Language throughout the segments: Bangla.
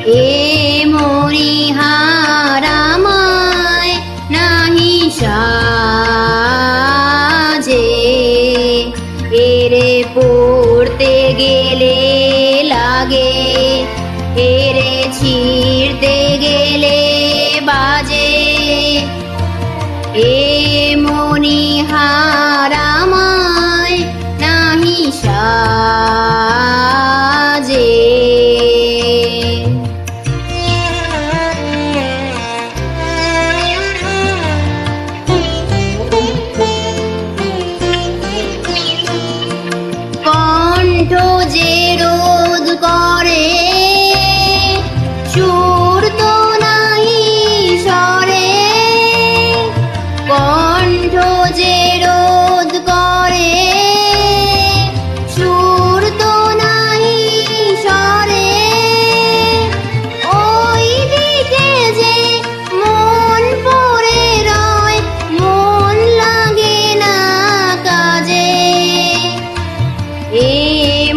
এ মরিহার আমায় নাহি সাজে, এরে পড়তে গেলে লাগে, এরে ছিঁড়তে গেলে বাজে। এ মনিহার আমায় নাহি সাজে। কণ্ঠ যে রোধ করে সুর তো নাহি সরে, কণ্ঠ যে রোধ করে সুর তো নাহি সরে। ওই দিকে যে মন পড়ে রয়, মন লাগে না কাজে। এ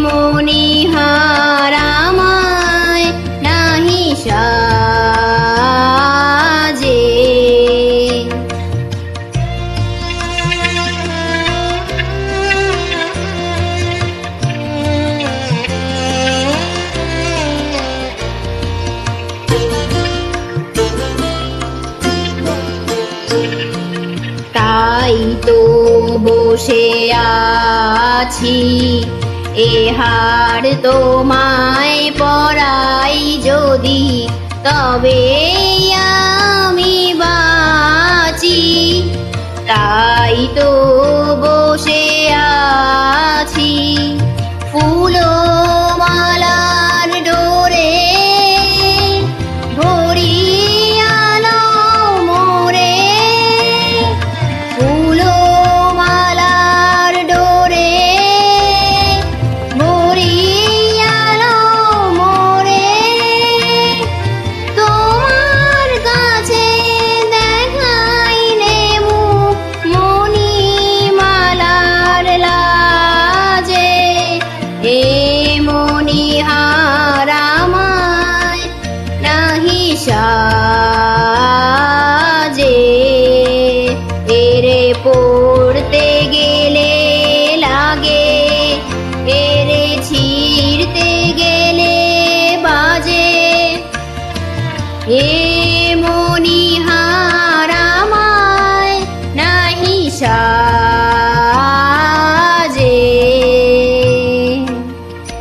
মনিহার আমায় নাহি সাজে। তাই তো বসে আছি, এ হার তোমায় পরাই যদি, তবে আমি বাঁচি। তাই তো বসে আছি ফুল মালার ডোরে, ভরিয়া নাও মোরে। ফুল মালার ডোরে ভরিয়া নাও মোরে। তোমার কাছে দেখাইলে মুখ মণিমালার লাজে। এ মনিহার আমায় নাহি সাজে, এরে পড়তে গেলে লাগে, এরে ছিঁড়তে গেলে বাজে।